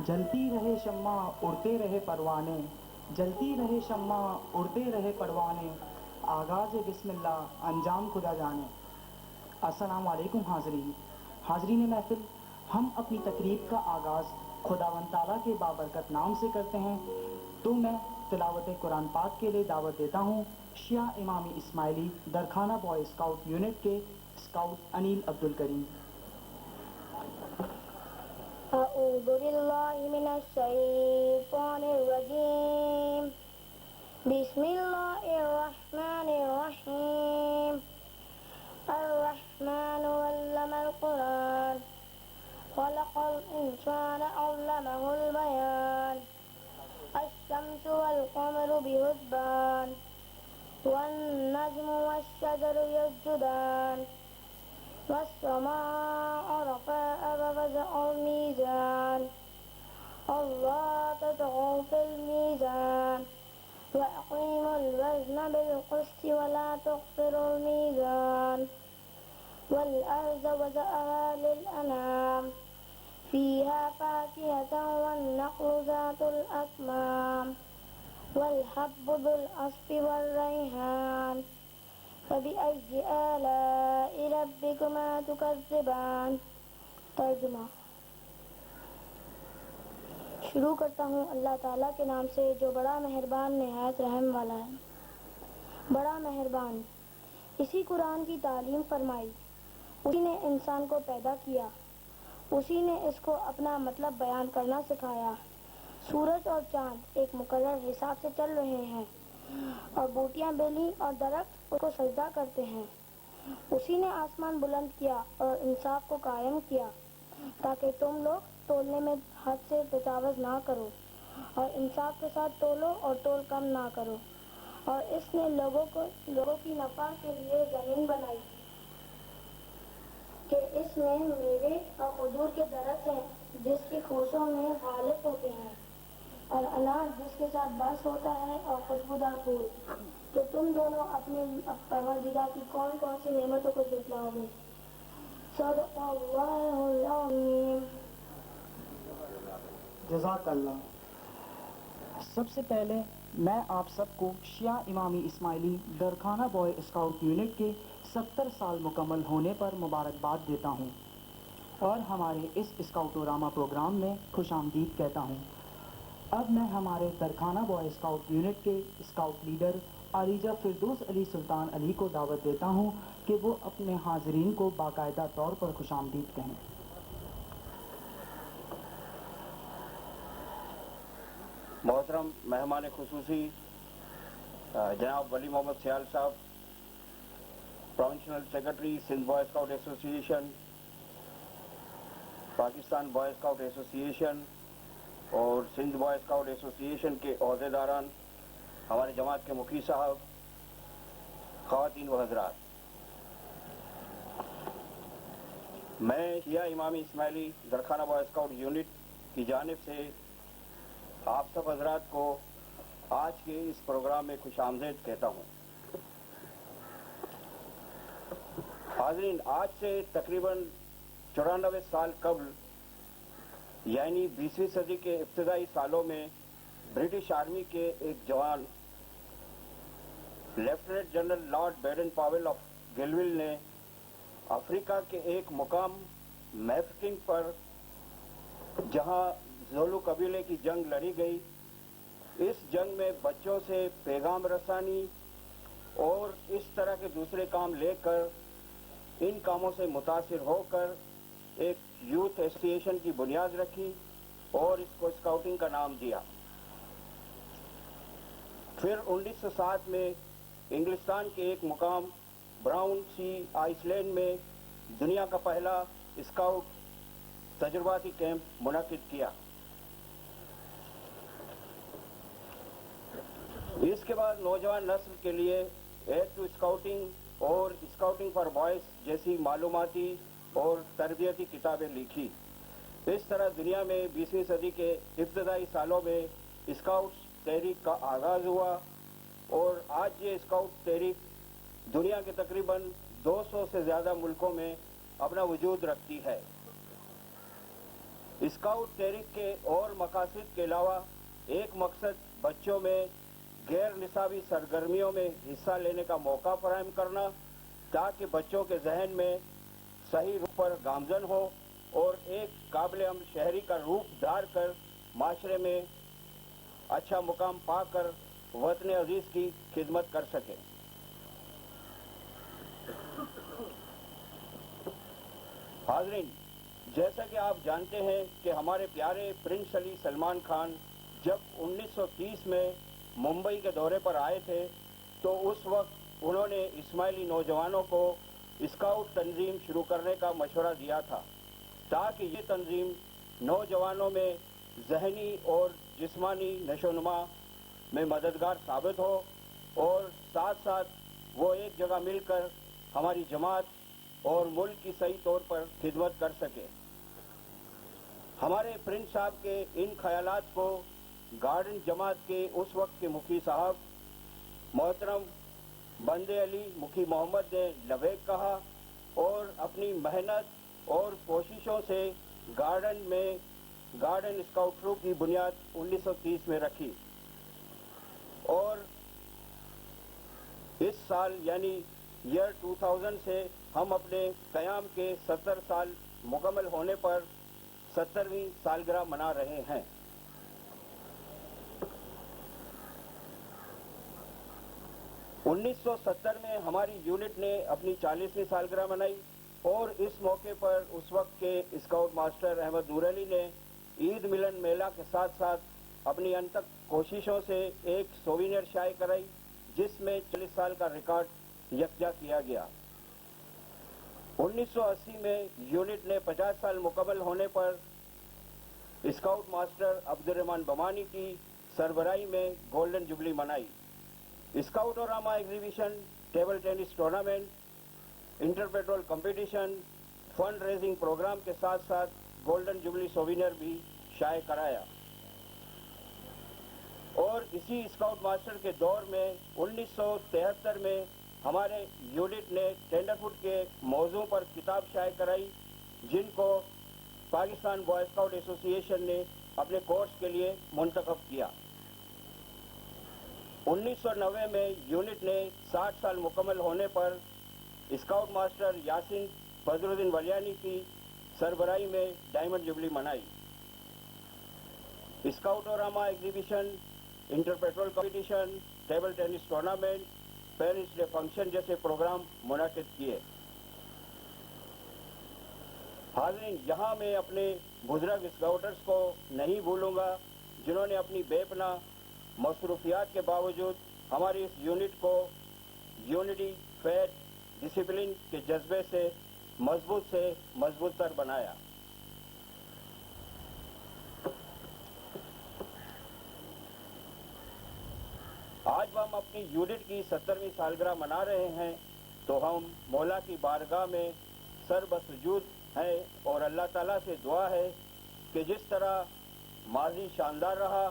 جلتی رہے شمع اڑتے رہے پروانے، جلتی رہے شمع اڑتے رہے پروانے، آغاز بسم اللہ انجام خدا جانے۔ السلام علیکم حاضرین محفل، ہم اپنی تقریب کا آغاز خداوند تعالیٰ کے بابرکت نام سے کرتے ہیں، تو میں تلاوت قرآن پاک کے لیے دعوت دیتا ہوں شیعہ امامی اسماعیلی درخانہ بوائے اسکاؤٹ یونٹ کے اسکاؤٹ انیل عبدالکریم۔ اعوذ باللہ من الشیطان الرجیم، بسم اللہ الرحمن الرحیم۔ الرحمن علم القرآن، خلق الانسان علمہ البیان، الشمس والقمر بحسبان، والنجم والشجر يسجدان، والسماء رفعها ووضع الميزان، ألا تطغوا في الميزان، وأقيموا الوزن بالقسط ولا تخسروا الميزان، والأرض وضعها للأنام، فيها فاكهة والنخل ذات الأكمام، والحب ذو العصف والريحان، فبأي آلاء ربكما تكذبان۔ ترجمہ۔ شروع کرتا ہوں اللہ تعالیٰ کے نام سے جو بڑا مہربان نہایت رحم والا ہے۔ بڑا مہربان، اسی قرآن کی تعلیم فرمائی، اسی نے انسان کو پیدا کیا، اسی نے اس کو اپنا مطلب بیان کرنا سکھایا۔ سورج اور چاند ایک مقرر حساب سے چل رہے ہیں، اور بوٹیاں بیلی اور درخت اس کو سجدہ کرتے ہیں۔ اسی نے آسمان بلند کیا اور انصاف کو قائم کیا، تاکہ تم لوگ تولنے میں حد سے تجاوز نہ کرو، اور انصاف کے ساتھ تولو اور تول کم نہ کرو۔ اور اس نے لوگوں کی نفع کے لیے زمین بنائی کہ اس میں میوے اور کھجور کے درخت ہیں جس کی خوشوں میں غالب ہوتے ہیں، اور انار جس کے ساتھ برس ہوتا ہے، اور خوشبودار پھول۔ تو تم دونوں اپنے پروردگار کی کون کون سی نعمتوں کو جھٹلاؤ گے؟ صدق اللہ العظیم۔ جزاک اللہ۔ سب سے پہلے میں آپ سب کو شیعہ امامی اسماعیلی درخانہ بوائے اسکاؤٹ یونٹ کے 70 سال مکمل ہونے پر مبارکباد دیتا ہوں، اور ہمارے اس اسکاؤٹوراما پروگرام میں خوش آمدید کہتا ہوں۔ اب میں ہمارے درخانہ بوائے اسکاؤٹ یونٹ کے اسکاؤٹ لیڈر علیجہ فردوس علی سلطان علی کو دعوت دیتا ہوں کہ وہ اپنے حاضرین کو باقاعدہ طور پر خوش آمدید کہیں۔ محترم مہمان خصوصی جناب ولی محمد سیال صاحب، provincial secretary Sindh boy scout ایسوسی ایشن، پاکستان بوائے اسکاؤٹ ایسوسی ایشن اور سندھ بوائے اسکاؤٹ ایسوسی ایشن کے عہدیداران، ہمارے جماعت کے مکھی صاحب، خواتین و حضرات، میں شیعہ امامی اسماعیلی درخانہ بوائے اسکاؤٹ یونٹ کی جانب سے آپ سب حضرات کو آج کے اس پروگرام میں خوش آمدید کہتا ہوں۔ حاضرین، آج سے تقریباً 94 سال قبل، یعنی 20ویں صدی کے ابتدائی سالوں میں، برٹش آرمی کے ایک جوان lieutenant general lord Baden Powell of Gilwell نے افریقہ کے ایک مقام میفٹنگ پر، جہاں زولو قبیلے کی جنگ لڑی گئی، اس جنگ میں بچوں سے پیغام رسانی اور اس طرح کے دوسرے کام لے کر، ان کاموں سے متاثر ہو کر ایک یوتھ ایسوسی ایشن کی بنیاد رکھی اور اس کو اسکاؤٹنگ کا نام دیا۔ پھر 1907 میں انگلستان کے ایک مقام براؤن سی آئس لینڈ میں دنیا کا پہلا اسکاؤٹ تجرباتی کیمپ منعقد کیا۔ اس کے بعد نوجوان نسل کے لیے ایڈ ٹو اسکاؤٹنگ اور اسکاؤٹنگ فار بوائز جیسی معلوماتی اور تربیتی کتابیں لکھی۔ اس طرح دنیا میں 20ویں صدی کے ابتدائی سالوں میں اسکاؤٹس تحریک کا آغاز ہوا، اور آج یہ اسکاؤٹ تحریک دنیا کے تقریباً 200 سے زیادہ ملکوں میں اپنا وجود رکھتی ہے۔ स्काउट तहरीक के और मकासद के अलावा एक मकसद बच्चों में गैर निसाबी सरगर्मियों में हिस्सा लेने का मौका फराहम करना, ताकि बच्चों के जहन में सही रूप पर गामजन हो और एक काबिल अमल शहरी का रूप धार कर माशरे में अच्छा मुकाम पाकर वतन अजीज की खिदमत कर सके। हाज़रीन, जैसा कि आप जानते हैं कि हमारे प्यारे प्रिंस अली सलमान खान जब 1930 में मुंबई के दौरे पर आए थे तो उस वक्त उन्होंने इस्माइली नौजवानों को स्काउट तंजीम शुरू करने का मशवरा दिया था, ताकि ये तंजीम नौजवानों में जहनी और जिस्मानी नशोनुमा में मददगार साबित हो और साथ साथ वो एक जगह मिलकर हमारी जमात और मुल्क की सही तौर पर खिदमत कर सके। हमारे प्रिंस साहब के इन ख्यालात को गार्डन जमात के उस वक्त के मुखी साहब मोहतरम बंदे अली मुखी मोहम्मद ने लबैक कहा और अपनी मेहनत और कोशिशों से गार्डन स्काउट ट्रूप की बुनियाद 1930 में रखी और इस साल यानी ईयर 2000 से हम अपने क़याम के 70 साल मुकम्मल होने पर 70वीं सालगिरह मना रहे हैं। उन्नीस 1970 में हमारी यूनिट ने अपनी 40वीं सालगिरह मनाई और इस मौके पर उस वक्त के स्काउट मास्टर अहमद नूर अली ने ईद मिलन मेला के साथ साथ अपनी अनथक कोशिशों से एक सोविनियर शाये कराई, जिसमें 40 साल का रिकॉर्ड यकजा किया गया। 1980 में यूनिट ने 50 साल मुकम्मल होने पर स्काउट मास्टर अब्दुर्रहमान बमानी की सरबराही में गोल्डन जुबली मनाई। Scoutorama exhibition, table tennis tournament, inter patrol competition, fund raising programme के साथ साथ गोल्डन जुबली सोविनियर भी शाये कराया। और इसी स्काउट मास्टर के दौर में 1973 में हमारे यूनिट ने टेंडरफुट के मौजू पर किताब शाये कराई, जिनको पाकिस्तान बॉय स्काउट एसोसिएशन ने अपने कोर्स के लिए मुंतखब किया। 1990 में यूनिट ने 60 साल मुकम्मल होने पर स्काउट मास्टर यासिन बदरुद्दीन वलियानी की सरबराही में डायमंड जुबली मनाई। Scoutorama exhibition, inter patrol competition, table tennis tournament, parents day function जैसे प्रोग्राम मुनाकिद किए। हाज़रीन, यहाँ मैं अपने बुजुर्ग स्काउटर्स को नहीं भूलूंगा, जिन्होंने अपनी बेपनाह मसरूफियात के बावजूद हमारी इस यूनिट को यूनिटी, फेथ, डिसिप्लिन के जज्बे से मजबूत तर बनाया। आज हम अपनी यूनिट की 70वीं सालगिरह मना रहे हैं, तो हम मौला की बारगाह में सरबसुजूद हैं और अल्लाह ताला से दुआ है कि जिस तरह माजी शानदार रहा,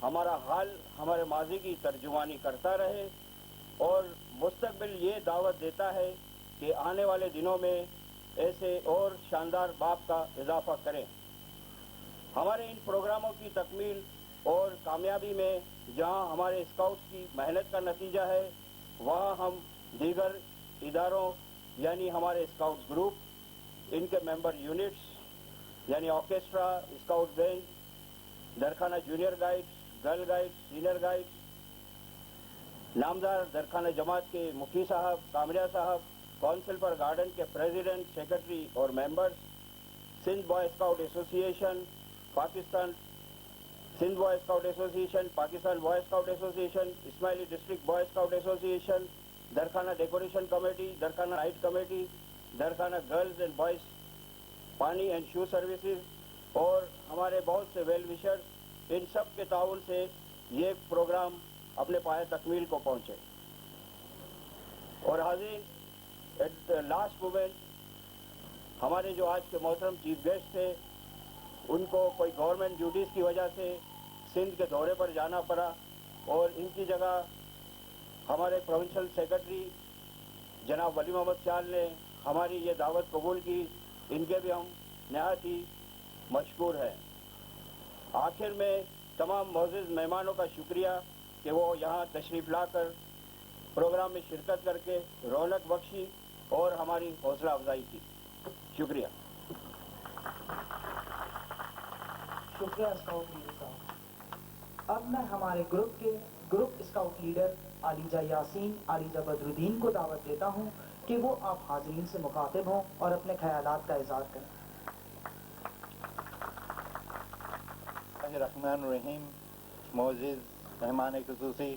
हमारा हाल हमारे माजी की तर्जुमानी करता रहे और मुस्तकबिल ये दावत देता है कि आने वाले दिनों में ऐसे और शानदार बाप का इजाफा करें। हमारे इन प्रोग्रामों की तकमील और कामयाबी में जहां हमारे स्काउट्स की मेहनत का नतीजा है, वहां हम दीगर इदारों यानी हमारे स्काउट्स ग्रुप, इनके मेंबर यूनिट्स यानी orchestra, scout band, Darkhana junior guides, girl guides, senior guides, नामदार दरखाना जमात के मुखी साहब, कामरिया साहब, काउंसिल पर गार्डन के प्रेसिडेंट, सेक्रेटरी और members, Sindh boy scout association Pakistan, Sindh boy scout association, Pakistan boy scout association, Ismaili district boy scout association, Darkhana decoration committee, Darkhana night committee, Darkhana girls and boys pani and shoe services और हमारे बहुत से वेल विशर्स, इन सब के ताउन से ये प्रोग्राम अपने पाए तकमील को पहुंचे। और हाज़रीन, एट लास्ट मोमेंट हमारे जो आज के मोहतरम चीफ गेस्ट थे, उनको कोई गवर्नमेंट ड्यूटीज़ की वजह से सिंध के दौरे पर जाना पड़ा और इनकी जगह हमारे प्रोविंशियल सेक्रेटरी जनाब वली मोहम्मद चाल ने हमारी ये दावत कबूल की। इनके भी हम नहायत ही مشکور ہے۔ آخر میں تمام معزز مہمانوں کا شکریہ کہ وہ یہاں تشریف لا کر پروگرام میں شرکت کر کے رونق بخشی اور ہماری حوصلہ افزائی کی۔ شکریہ۔ شکریہ اسکاؤٹ لیڈر صاحب۔ اب میں ہمارے group scout leader Alijah Yasin Alijah Badruddin کو دعوت دیتا ہوں کہ وہ آپ حاضرین سے مخاطب ہوں اور اپنے خیالات کا اظہار کریں۔ الرحمن الرحیم۔ معزز مہمان خصوصی،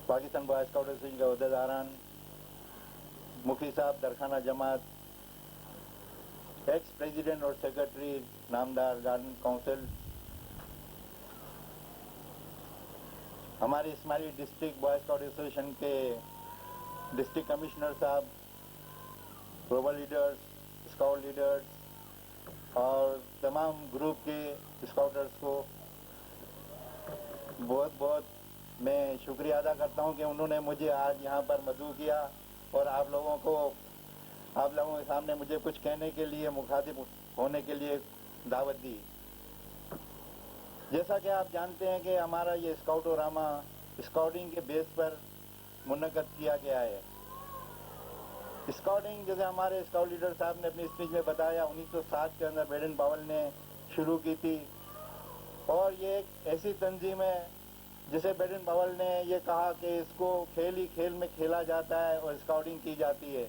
پاکستان بوائے اسکاؤٹ ایسوسیشن کے عہدیداران، مفتی صاحب درخانہ جماعت، ایکس پریزیڈنٹ اور سیکرٹری نامدار گارڈن کونسل، ہمارے اسماعیلی ڈسٹرکٹ بوائے اسکاؤٹ ایسوسیشن کے ڈسٹرکٹ کمشنر صاحب، گلوبل لیڈرز، اسکاؤٹ لیڈرز اور تمام گروپ کے اسکاؤٹرز کو بہت بہت میں شکریہ ادا کرتا ہوں کہ انہوں نے مجھے آج یہاں پر مدعو کیا اور آپ لوگوں کے سامنے مجھے کچھ کہنے کے لیے، مخاطب ہونے کے لیے دعوت دی۔ جیسا کہ آپ جانتے ہیں کہ ہمارا یہ اسکاؤٹوراما اسکاؤٹنگ کے بیس پر منعقد کیا گیا ہے۔ اسکاؤٹنگ جیسے ہمارے اسکاؤٹ لیڈر صاحب نے اپنی اسپیچ میں بتایا 1907 کے اندر بیڈن پاول نے شروع کی تھی، اور یہ ایک ایسی تنظیم ہے جسے بیڈن پاول نے یہ کہا کہ اس کو کھیل ہی کھیل میں کھیلا جاتا ہے اور اسکاؤٹنگ کی جاتی ہے۔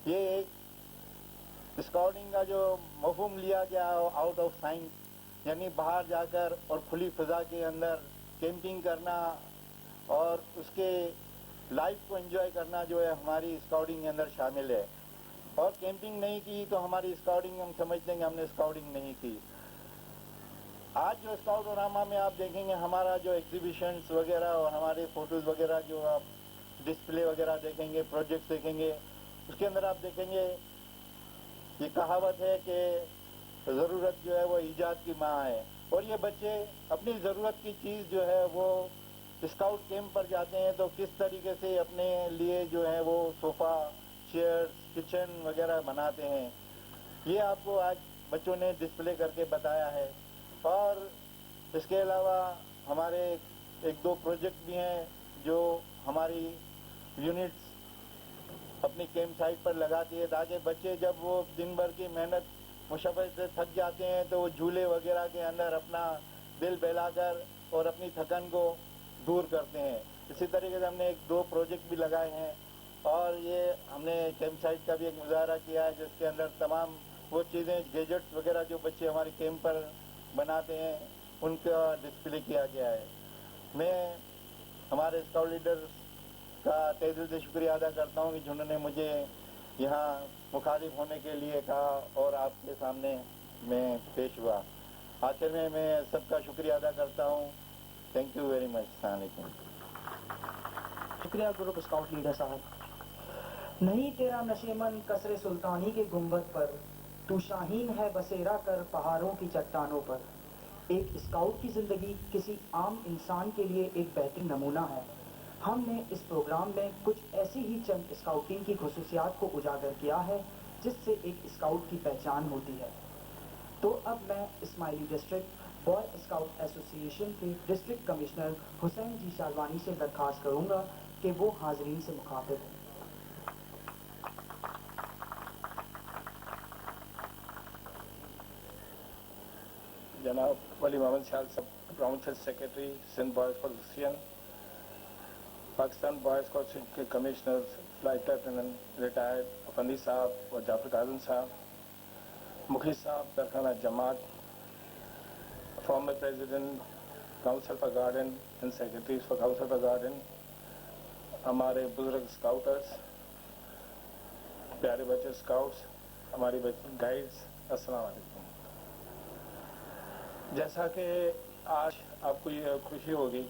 یہ ایک اسکاؤٹنگ کا جو مفہوم لیا گیا آؤٹ آف سائنس، یعنی باہر جا کر اور کھلی فضا کے اندر کیمپنگ کرنا اور اس کے لائف کو انجوائے کرنا جو ہے ہماری اسکاؤٹنگ کے اندر شامل ہے۔ اور کیمپنگ نہیں کی تو ہماری اسکاؤٹنگ ہم سمجھتے ہیں کہ ہم نے اسکاؤٹنگ نہیں کی۔ آج جو اسکاؤٹوراما میں آپ دیکھیں گے ہمارا جو ایگزیبیشنز وغیرہ اور ہمارے فوٹوز وغیرہ جو آپ ڈسپلے وغیرہ دیکھیں گے، پروجیکٹس دیکھیں گے، اس کے اندر آپ دیکھیں گے یہ کہاوت ہے کہ ضرورت جو ہے وہ ایجاد کی ماں ہے، اور یہ بچے اپنی ضرورت کی چیز جو ہے وہ اسکاؤٹ کیمپ پر جاتے ہیں تو کس طریقے سے اپنے لیے جو ہے وہ صوفہ، چیئر، کچن وغیرہ بناتے ہیں، یہ آپ کو آج بچوں نے ڈسپلے کر کے بتایا ہے۔ اور اس کے علاوہ ہمارے ایک دو پروجیکٹ بھی ہیں جو ہماری یونٹس اپنی کیمپ سائٹ پر لگاتی ہے تاکہ بچے جب وہ دن بھر کی محنت مشقت سے تھک جاتے ہیں تو وہ جھولے وغیرہ کے اندر اپنا دل بہلا کر اور اپنی تھکن کو دور کرتے ہیں۔ اسی طریقے سے ہم نے ایک دو پروجیکٹ بھی لگائے ہیں، اور یہ ہم نے کیمپ سائٹ کا بھی ایک مظاہرہ کیا ہے جس کے اندر تمام وہ چیزیں، گیجٹس وغیرہ جو بچے ہمارے کیمپ پر بناتے ہیں ان کا ڈسپلے کیا گیا ہے۔ میں ہمارے اسکاؤٹ لیڈرز کا تہہ دل سے شکریہ ادا کرتا ہوں کہ جنہوں نے مجھے یہاں مخاطب ہونے کے لیے کہا اور آپ کے سامنے میں پیش ہوا۔ آخر میں سب کا شکریہ ادا کرتا ہوں۔ Thank you very much. السلام علیکم۔ شکریہ گروپ اسکاؤٹ لیڈر صاحب۔ نہیں تیرا نشیمن قصر سلطانی کے گنبد پر، تو شاہین ہے بسیرا کر پہاڑوں کی چٹانوں پر۔ ایک اسکاؤٹ کی زندگی کسی عام انسان کے لیے ایک بہترین نمونہ ہے۔ ہم نے اس پروگرام میں کچھ ایسی ہی چند اسکاؤٹنگ کی خصوصیات کو اجاگر کیا ہے جس سے ایک اسکاؤٹ کی پہچان ہوتی ہے۔ تو اب میں اسماعیلی ڈسٹرکٹ بوائے اسکاؤٹ ایسوسی ایشن کے ڈسٹرکٹ کمشنر حسین جی شالوانی سے درخواست کروں گا کہ وہ حاضرین سے مخاطب ہوں۔ جناب ولی محمد شاہ صاحب، council secretary Sindh boys scout association, Pakistan boys scout association کے commissioner flight lieutenant retired Afandi صاحب اور جعفر کاظم صاحب، مخلص صاحب درخانہ جماعت، former president council for garden and secretary for council for garden, ہمارے بزرگ اسکاؤٹرز، پیارے بچے اسکاؤٹس، ہماری گائیڈز، السلام علیکم۔ جیسا کہ آج آپ کو یہ خوشی ہوگی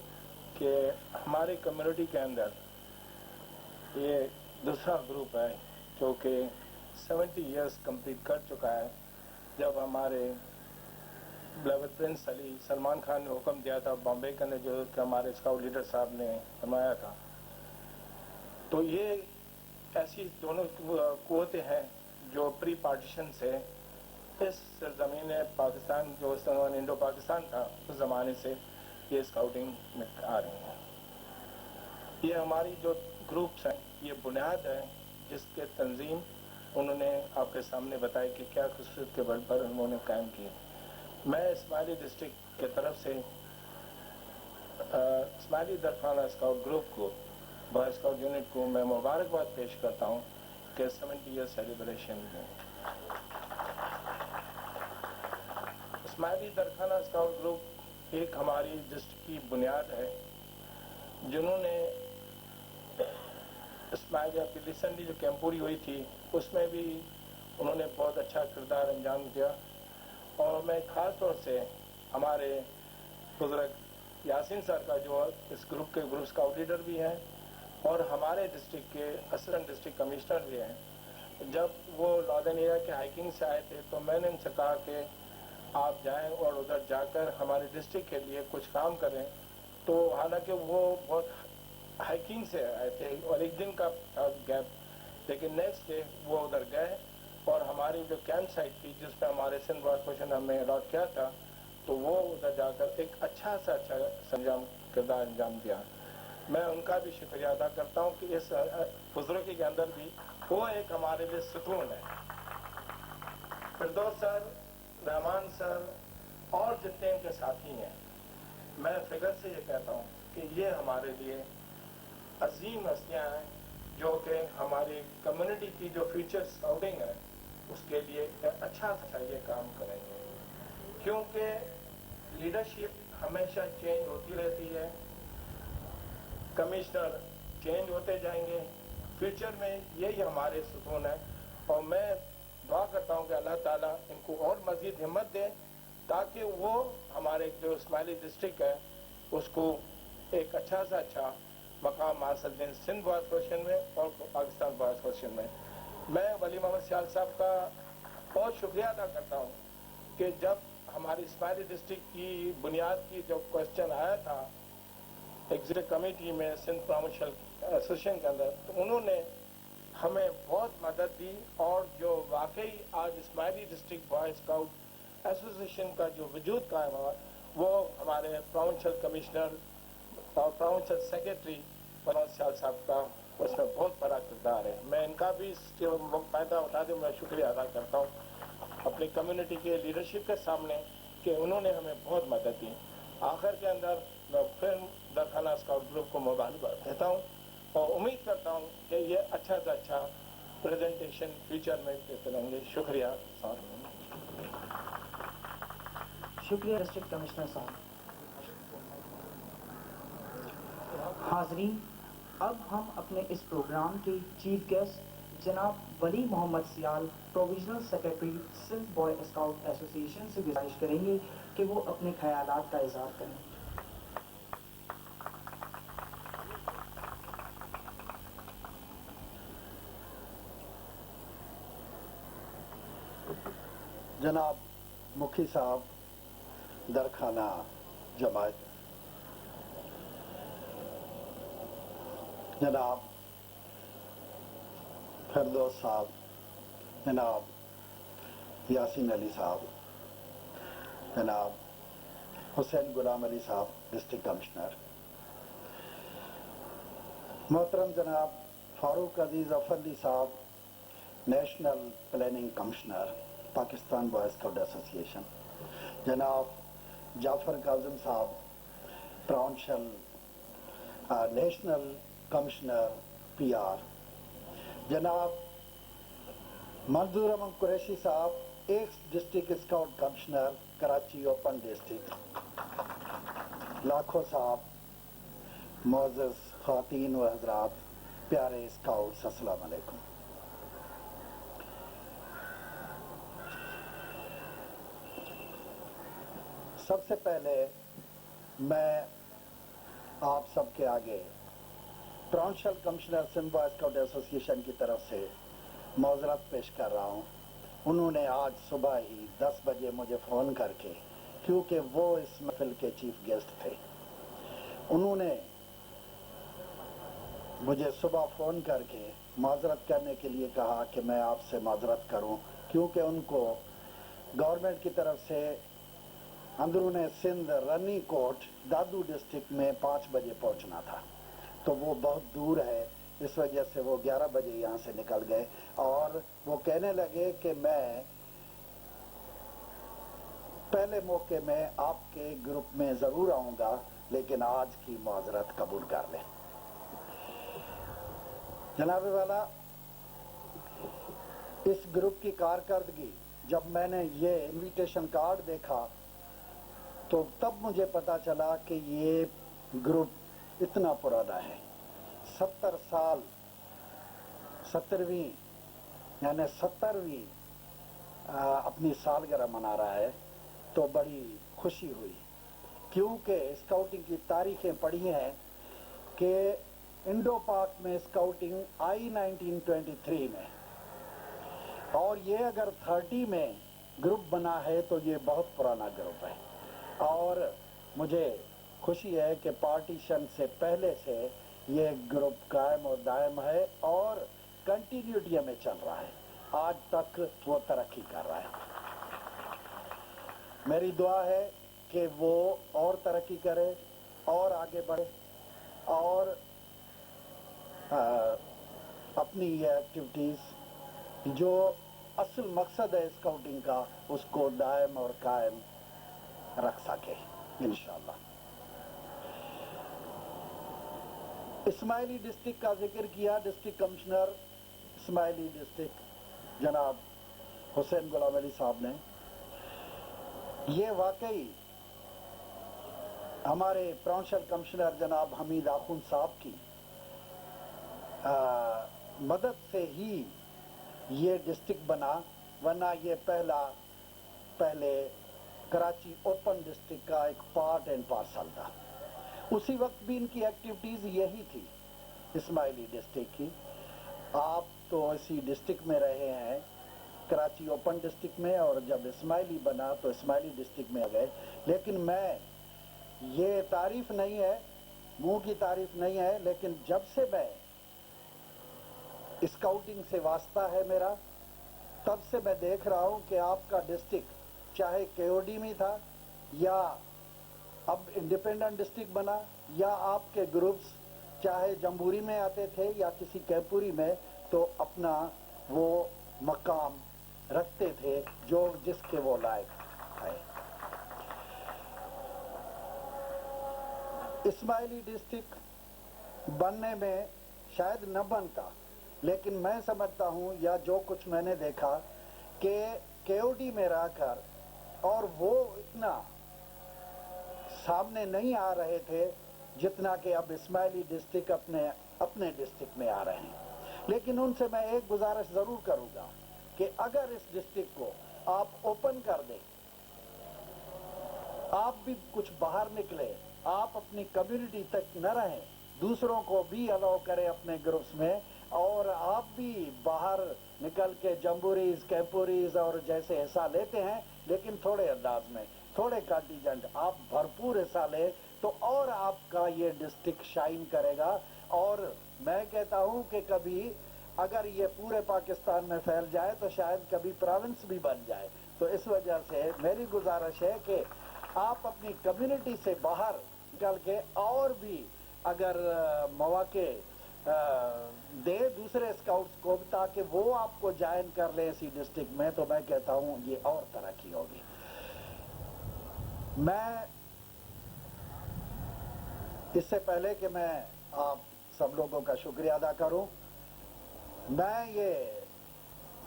کہ ہماری کمیونٹی کے اندر یہ دوسرا گروپ ہے جو کہ 70 ایئرس کمپلیٹ کر چکا ہے۔ جب ہمارے بلیور پرنس علی سلمان خان نے حکم دیا تھا بامبے کے اندر، جو کہ ہمارے اسکاؤٹ لیڈر صاحب نے فرمایا تھا، تو یہ ایسی دونوں قوتیں ہیں جو پری پارٹیشن سے इस सरजमीन पाकिस्तान जो उस दौरान इंडो पाकिस्तान था उस ज़माने से ये स्काउटिंग में आ रही हैं। ये हमारी जो ग्रुप्स हैं ये बुनियाद है जिसके तंजीम उन्होंने आपके सामने बताया कि क्या खुसूसियत के बल पर उन्होंने कायम किए। मैं इस्माइली डिस्ट्रिक्ट की तरफ से इस्माइली दरखाना स्काउट ग्रुप को, बॉय स्काउट यूनिट को मैं मुबारकबाद पेश करता हूँ कि 70 ईयर सेलिब्रेशन में इस्माइली दरखाना स्काउट ग्रुप एक हमारी डिस्ट्रिक्ट की बुनियाद है, जिन्होंने इस्माइलिया की रिसेंटली जो कैंप पूरी हुई थी उसमें भी उन्होंने बहुत अच्छा किरदार अंजाम दिया। और मैं ख़ास तौर से हमारे बुजुर्ग यासीन सर का जो इस ग्रुप के ग्रुप स्काउट लीडर भी हैं और हमारे डिस्ट्रिक्ट के असिस्टेंट डिस्ट्रिक्ट कमिश्नर भी हैं, जब वो नॉर्दर्न एरिया के हाइकिंग से आए थे तो मैंने उनसे कहा कि आप जाएं और उधर जाकर हमारे डिस्ट्रिक्ट के लिए कुछ काम करें। तो हालांकि वो बहुत हाइकिंग से आए थे और एक दिन का गैप, लेकिन नेक्स्ट डे वो उधर गए और हमारी जो कैंप साइट थी जिस पर हमारे सिंध कॉर्पोरेशन हमें अलॉट किया था तो वो उधर जाकर एक अच्छा सा अच्छा संजाम किरदार अंजाम दिया। मैं उनका भी शुक्रिया अदा करता हूँ कि इस बुजुर्गी के अंदर भी वो एक हमारे लिए सुकून है। फिरदौस सर, रहमान सर और जितने इनके साथी हैं, मैं फिक्र से ये कहता हूँ कि ये हमारे लिए अजीम हस्तियाँ हैं जो कि हमारी कम्युनिटी की जो फ्यूचर स्काउटिंग है उसके लिए अच्छा अच्छा ये काम करेंगे, क्योंकि लीडरशिप हमेशा चेंज होती रहती है, कमिश्नर चेंज होते जाएंगे, फ्यूचर में यही हमारे सुकून है। और मैं दुआ करता हूँ कि अल्लाह ताला इनको और मज़ीद हिम्मत दे ताकि वो हमारे जो इस्माइली डिस्ट्रिक्ट है उसको एक अच्छा सा अच्छा मकाम हासिल दें सिंध बॉय एसोसिएशन में और पाकिस्तान बॉय एसोसिएशन में। मैं वली मोहम्मद सियाल साहब का बहुत शुक्रिया अदा करता हूँ कि जब हमारी इस्माइली डिस्ट्रिक्ट की बुनियाद की जो क्वेश्चन आया था एग्जीक्यूटिव कमेटी में सिंध प्रमोशनल एसोसिएशन के अंदर, तो उन्होंने हमें बहुत मदद दी और जो वाकई आज Ismaili district boy scout association का जो वजूद कायम हुआ वो हमारे प्रोविंशियल कमिश्नर और प्रोविंशियल सेक्रेटरी मनोज सियाल साहब का उसमें बहुत बड़ा किरदार है। मैं इनका भी फायदा उठाते मैं शुक्रिया अदा करता हूँ अपनी कम्युनिटी के लीडरशिप के सामने कि उन्होंने हमें बहुत मदद दी। आखिर के अंदर मैं फिर दरखाना स्काउट ग्रुप को मुबारकबाद देता हूँ और उम्मीद करता हूँ कि ये अच्छा से अच्छा प्रेजेंटेशन फ्यूचर में देते रहेंगे। शुक्रिया। शुक्रिया डिस्ट्रिक्ट कमिश्नर साहब। हाजरीन, अब हम अपने इस प्रोग्राम के चीफ गेस्ट जनाब Wali Mohammad Sial, provincial secretary Sindh boy scout association से गुजारिश करेंगे कि वो अपने ख्यालात का इज़हार करें। जनाब मुखी साहब दरखाना जमात, जनाब फिरदौस साहब, जनाब यासीन अली साहब, जनाब हुसैन गुलाम अली साहब डिस्ट्रिक्ट कमिश्नर, मोहतरम जनाब फारूक अजीज अफंदी साहब national planning commissioner Pakistan boy scout association, जनाब जाफर काजिम साहब प्रोविंशियल नेशनल कमिश्नर PR, जनाब मंजूर अहमद कुरैशी साहब x district scout commissioner Karachi open district, लाखों साहब, मोअज़्ज़ज़ ख़वातीन व हज़रात, प्यारे स्काउट्स, अस्सलाम वालेकुम। सबसे पहले मैं आप सबके आगे provincial commissioner Sindh boy scout association की तरफ से माजरत पेश कर रहा हूँ। उन्होंने आज सुबह ही 10 बजे मुझे फ़ोन करके, क्योंकि वो इस महफिल के चीफ गेस्ट थे, उन्होंने मुझे सुबह फ़ोन करके माजरत करने के लिए कहा कि मैं आपसे माजरत करूं, क्योंकि उनको गवर्नमेंट की तरफ से अंदरून सिंध रनी कोट दादू डिस्ट्रिक्ट में 5 बजे पहुंचना था, तो वो बहुत दूर है, इस वजह से वो 11 बजे यहाँ से निकल गए और वो कहने लगे कि मैं पहले मौके में आपके ग्रुप में जरूर आऊंगा, लेकिन आज की माजरत कबूल कर लें। जनाब वाला, इस ग्रुप की कारकर्दगी, जब मैंने ये इनविटेशन कार्ड देखा तो तब मुझे पता चला कि ये ग्रुप इतना पुराना है। 70 साल, 70वीं यानी 70वीं अपनी सालगिरह मना रहा है, तो बड़ी खुशी हुई, क्योंकि स्काउटिंग की तारीखें पढ़ी हैं कि इंडो पाक में स्काउटिंग आई 1923 में, और ये अगर 30 में ग्रुप बना है तो ये बहुत पुराना ग्रुप है। और मुझे खुशी है कि पार्टीशन से पहले से ये ग्रुप कायम और दायम है और कंटिन्यूटी में चल रहा है, आज तक वो तरक्की कर रहा है। मेरी दुआ है कि वो और तरक्की करे और आगे बढ़े और अपनी ये एक्टिविटीज जो असल मकसद है स्काउटिंग का, उसको दायम और कायम रख सके इंशाअल्लाह। इस्माइली डिस्ट्रिक्ट का जिक्र किया डिस्ट्रिक्ट कमिश्नर इस्माइली डिस्ट्रिक्ट जनाब हुसैन गुलाम अली साहब ने। ये वाकई हमारे प्रोविंशियल कमिश्नर जनाब हमीद आखुन साहब की मदद से ही ये डिस्ट्रिक्ट बना, वरना ये पहले कराची ओपन डिस्ट्रिक्ट का एक पार्ट एंड पार्सल था। उसी वक्त भी इनकी एक्टिविटीज यही थी इस्माइली डिस्ट्रिक्ट की। आप तो इसी डिस्ट्रिक्ट में रहे हैं, कराची ओपन डिस्ट्रिक्ट में, और जब इस्माइली बना तो इस्माइली डिस्ट्रिक्ट में आ गए। लेकिन मैं, ये तारीफ नहीं है, मुंह की तारीफ नहीं है, लेकिन जब से मैं स्काउटिंग से वास्ता है मेरा, तब से मैं देख रहा हूं कि आपका डिस्ट्रिक्ट चाहे केओडी में था या अब इंडिपेंडेंट डिस्ट्रिक्ट बना, या आपके ग्रुप्स चाहे जम्बूरी में आते थे या किसी कैपुरी में, तो अपना वो मकाम रखते थे जो जिसके वो लायक है। इस्माइली डिस्ट्रिक्ट बनने में शायद न बनता, लेकिन मैं समझता हूं, या जो कुछ मैंने देखा, कि केओडी में रहकर और वो इतना सामने नहीं आ रहे थे जितना कि अब इस्माइली डिस्ट्रिक्ट अपने डिस्ट्रिक्ट में आ रहे हैं। लेकिन उनसे मैं एक गुजारिश जरूर करूंगा कि अगर इस डिस्ट्रिक्ट को आप ओपन कर दें, आप भी कुछ बाहर निकले, आप अपनी कम्युनिटी तक न रहें, दूसरों को भी अलाउ करें अपने ग्रुप्स में, और आप भी बाहर निकल के जम्बूरीज, कैपुरीज और जैसे हिस्सा लेते हैं, लेकिन थोड़े अंदाज में, थोड़े कंटीजेंट आप भरपूर हिस्सा ले, तो और आपका ये डिस्ट्रिक्ट शाइन करेगा। और मैं कहता हूं कि कभी अगर ये पूरे पाकिस्तान में फैल जाए तो शायद कभी प्रोविंस भी बन जाए। तो इस वजह से मेरी गुजारिश है कि आप अपनी कम्युनिटी से बाहर निकल के और भी अगर मौके दे दूसरे स्काउट्स को, ताकि वो आपको ज्वाइन कर ले इसी डिस्ट्रिक्ट में, तो मैं कहता हूं ये और तरक्की होगी। मैं इससे पहले कि मैं आप सब लोगों का शुक्रिया अदा करूं, मैं ये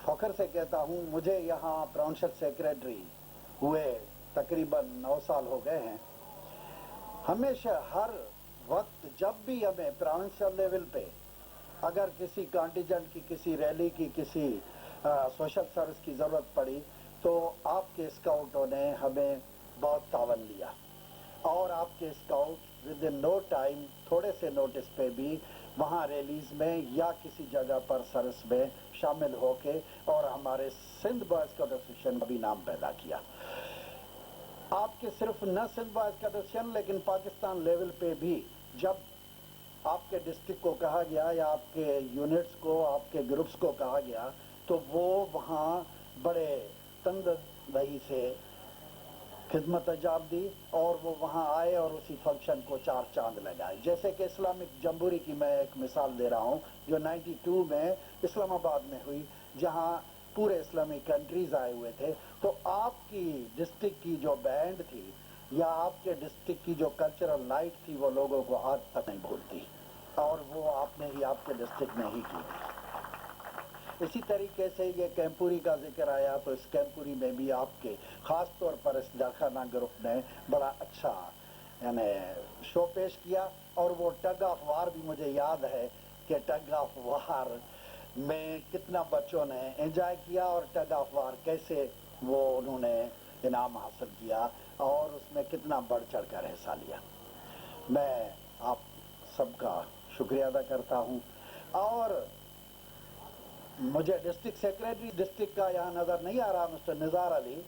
फख्र से कहता हूं, मुझे यहाँ प्रोविंशियल सेक्रेटरी हुए तकरीबन 9 साल हो गए हैं। हमेशा हर वक्त जब भी हमें प्रोविंशियल लेवल पे अगर किसी कॉन्टिजेंट की, किसी रैली की, किसी सोशल सर्विस की जरूरत पड़ी, तो आपके स्काउटों ने हमें बहुत तावन लिया, और आपके scout within no time, थोड़े से नोटिस पे भी वहाँ रैलीज में या किसी जगह पर सर्विस में शामिल होके और हमारे सिंध बॉयज स्काउट एसोसिएशन का भी नाम पैदा किया। आपके सिर्फ न सिंध बॉयज स्काउट एसोसिएशन, लेकिन पाकिस्तान लेवल पे भी जब आपके डिस्ट्रिक्ट को कहा गया या आपके यूनिट्स को, आपके ग्रुप्स को कहा गया, तो वो वहाँ बड़े वही से खिदमत अंजाम दी और वो वहाँ आए और उसी फंक्शन को 4 चांद लगाए। जैसे कि इस्लामिक जम्बूरी की मैं एक मिसाल दे रहा हूँ जो 92 में इस्लामाबाद में हुई, जहाँ पूरे इस्लामिक कंट्रीज आए हुए थे। तो आपकी डिस्ट्रिक्ट की जो बैंड थी या आपके डिस्ट्रिक्ट की जो कल्चरल नाइट थी वो लोगों को आज तक नहीं भूलती, और वो आपने ही आपके डिस्ट्रिक्ट में ही की थी। इसी तरीके से ये कैंपुरी का जिक्र आया, तो इस कैंपुरी में भी आपके खास तौर पर इस दरखाना ग्रुप ने बड़ा अच्छा यानी शो पेश किया। और वो टग ऑफ वार भी मुझे याद है कि टग ऑफ वार में कितना बच्चों ने एंजॉय किया और टग ऑफ वार कैसे वो उन्होंने इनाम हासिल किया और उसमें कितना बढ़ चढ़ कर हिस्सा लिया। मैं आप सबका शुक्रिया अदा करता हूँ। और मुझे डिस्ट्रिक्ट सेक्रेटरी डिस्ट्रिक्ट का यहाँ नजर नहीं आ रहा, मिस्टर निज़ार अली,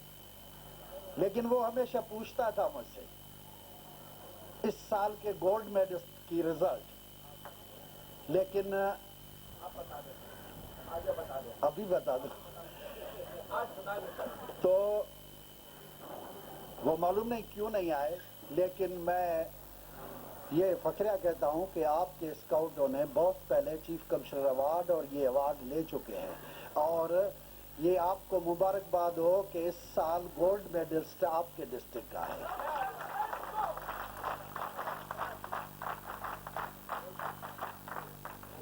लेकिन वो हमेशा पूछता था मुझसे इस साल के गोल्ड मेडलिस्ट की रिजल्ट, लेकिन अभी बता दो तो वो मालूम नहीं क्यों नहीं आए। लेकिन मैं ये फखरिया कहता हूँ कि आपके स्काउटों ने बहुत पहले चीफ कमिश्नर अवार्ड और ये अवार्ड ले चुके हैं, और ये आपको मुबारकबाद हो कि इस साल गोल्ड मेडलिस्ट आपके डिस्ट्रिक्ट का है।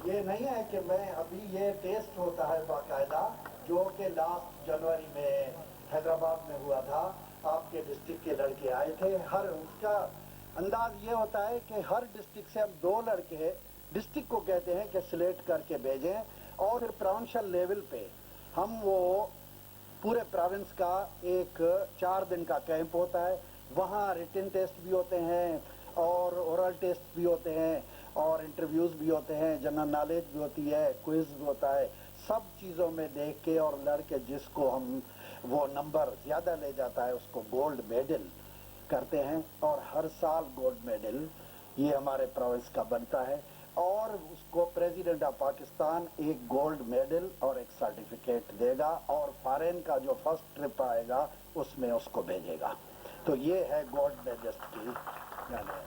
ये नहीं है कि मैं अभी ये टेस्ट होता है बाकायदा, जो कि लास्ट जनवरी में हैदराबाद में हुआ था। आपके डिस्ट्रिक्ट के लड़के आए थे, हर उसका अंदाज ये होता है कि हर डिस्ट्रिक्ट से हम 2 लड़के डिस्ट्रिक्ट को कहते हैं कि सिलेक्ट करके भेजें, और फिर प्रोविंशियल लेवल पे हम वो पूरे प्रोविंस का एक 4 दिन का कैंप होता है। वहाँ रिटन टेस्ट भी होते हैं और ओरल टेस्ट भी होते हैं और इंटरव्यूज भी होते हैं, जनरल नॉलेज भी होती है, क्विज भी होता है। सब चीज़ों में देख के और लड़के जिसको हम वो नंबर ज़्यादा ले जाता है उसको गोल्ड मेडल करते हैं, और हर साल गोल्ड मेडल ये हमारे प्रोविंस का बनता है। और उसको प्रेसिडेंट ऑफ पाकिस्तान एक गोल्ड मेडल और एक सर्टिफिकेट देगा, और फॉरेन का जो फर्स्ट ट्रिप आएगा उसमें उसको भेजेगा। तो ये है गोल्ड मेडलिस्ट की यानी।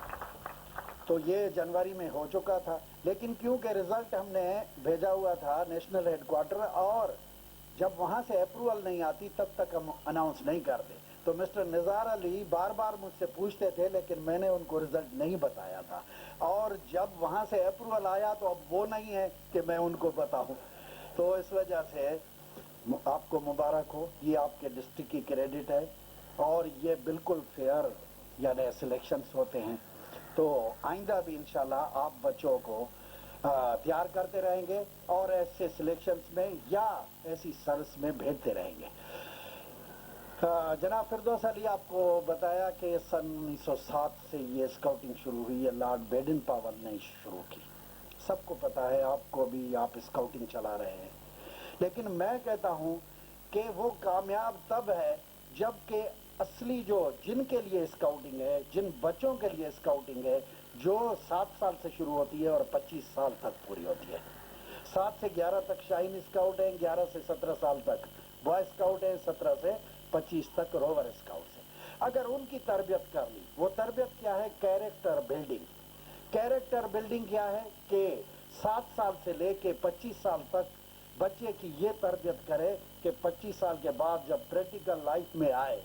तो ये जनवरी में हो चुका था, लेकिन क्योंकि रिजल्ट हमने भेजा हुआ था नेशनल हेडक्वार्टर, और जब वहां से अप्रूवल नहीं आती तब तक हम अनाउंस नहीं करते। तो मिस्टर निज़ार अली बार बार मुझसे पूछते थे, लेकिन मैंने उनको रिजल्ट नहीं बताया था। और जब वहां से अप्रूवल आया तो अब वो नहीं है कि मैं उनको बताऊं। तो इस वजह से आपको मुबारक हो, ये आपके डिस्ट्रिक्ट की क्रेडिट है, और ये बिल्कुल फेयर यानी सिलेक्शंस होते हैं। तो आइंदा भी इंशाल्लाह आप बच्चों को तैयार करते रहेंगे और ऐसे सिलेक्शंस में या ऐसी सर्विस में भेजते रहेंगे। जनाब फिरदौस अली आपको बताया कि सन 1907 से ये स्काउटिंग शुरू हुई है, लॉर्ड बेडन पावेल ने शुरू की। सबको पता है, आपको भी, आप स्काउटिंग चला रहे हैं। लेकिन मैं कहता हूँ कि वो कामयाब तब है जबकि असली जो जिनके लिए स्काउटिंग है, जिन बच्चों के लिए स्काउटिंग है, जो 7 साल से शुरू होती है और 25 साल तक पूरी होती है। 7 से 11 तक शाइन स्काउट है, 11 से 17 साल तक बॉय स्काउट है, 17 से 25 तक रोवर स्काउट है। अगर उनकी तरबियत कर ली, वो तरबियत क्या है? Character building. कैरेक्टर बिल्डिंग क्या है कि 7 साल से लेके 25 साल तक बच्चे की ये तरबियत करे कि 25 साल के बाद जब प्रैक्टिकल लाइफ में आए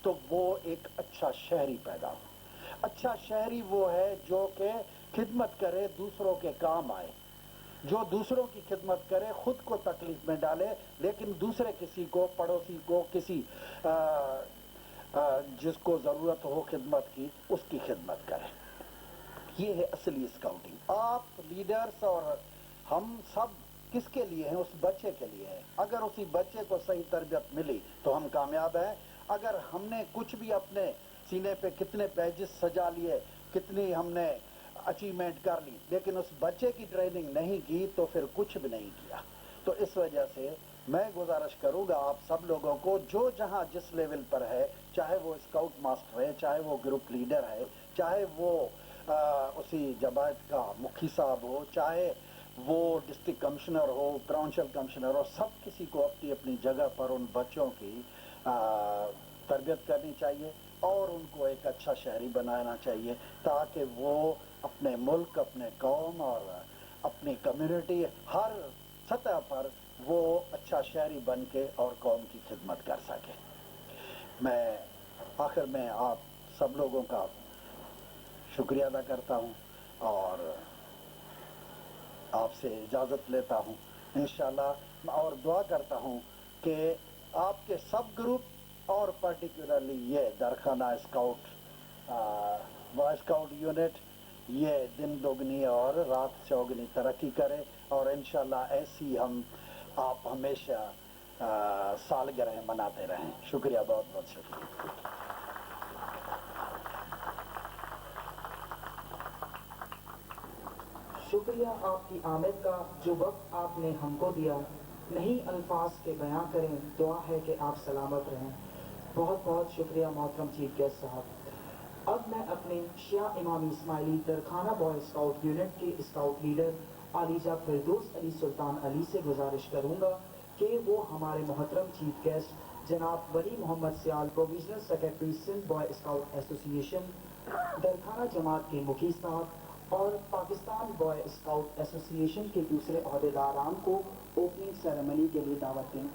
तो वो एक अच्छा शहरी पैदा हो। अच्छा शहरी वो है जो कि खिदमत करे, दूसरों के काम आए, जो दूसरों की खिदमत करे, खुद को तकलीफ में डाले, लेकिन दूसरे किसी को, पड़ोसी को, किसी जिसको जरूरत हो खिदमत की, उसकी खिदमत करे। ये है असली स्काउटिंग। आप लीडर्स और हम सब किसके लिए हैं? उस बच्चे के लिए है। अगर उसी बच्चे को सही तरबियत मिली तो हम कामयाब हैं। अगर हमने कुछ भी अपने सीने पे कितने पेजेस सजा लिए, कितनी हमने अचीवमेंट कर ली, लेकिन उस बच्चे की ट्रेनिंग नहीं की तो फिर कुछ भी नहीं किया। तो इस वजह से मैं गुजारिश करूंगा आप सब लोगों को, जो जहां जिस लेवल पर है, चाहे वो स्काउट मास्टर है, चाहे वो ग्रुप लीडर है, चाहे वो उसी जमात का मुखी साहब हो, चाहे वो डिस्ट्रिक्ट कमिश्नर हो, प्रोविंशियल कमिश्नर हो, सब किसी को अपनी अपनी जगह पर उन बच्चों की تربیت کرنی چاہیے اور ان کو ایک اچھا شہری بنانا چاہیے تاکہ وہ اپنے ملک، اپنے قوم اور اپنی کمیونٹی ہر سطح پر وہ اچھا شہری بن کے اور قوم کی خدمت کر سکے۔ میں آخر میں آپ سب لوگوں کا شکریہ ادا کرتا ہوں اور آپ سے اجازت لیتا ہوں انشاءاللہ، اور دعا کرتا ہوں کہ آپ کے سب گروپ اور پرٹیکولرلی یہ درخانہ اسکاؤٹ بوائے اسکاؤٹ یونٹ یہ دن دوگنی اور رات چوگنی ترقی کرے اور انشاءاللہ ایسی ہم آپ ہمیشہ سالگرہیں مناتے رہیں۔ شکریہ، بہت بہت شکریہ۔ شکریہ آپ کی آمد کا، جو وقت آپ نے ہم کو دیا نہیں الفاظ کے بیاں کریں، دعا ہے کہ آپ سلامت رہیں۔ بہت بہت شکریہ محترم چیف گیسٹ صاحب۔ اب میں اپنے شیعہ امامی اسماعیلی درخانہ بوائے اسکاؤٹ یونٹ کے اسکاؤٹ لیڈر عالیجہ فردوس علی سلطان علی سے گزارش کروں گا کہ وہ ہمارے محترم چیف گیسٹ جناب Wali Mohammad Sial, provincial secretary Sindh boy scout association درخانہ جماعت کے مکھی صاحب اور پاکستان بوائے اسکاؤٹ ایسوسی ایشن کے دوسرے عہدیداران کو اوپننگ سیریمنی کے لیے دعوت دیں۔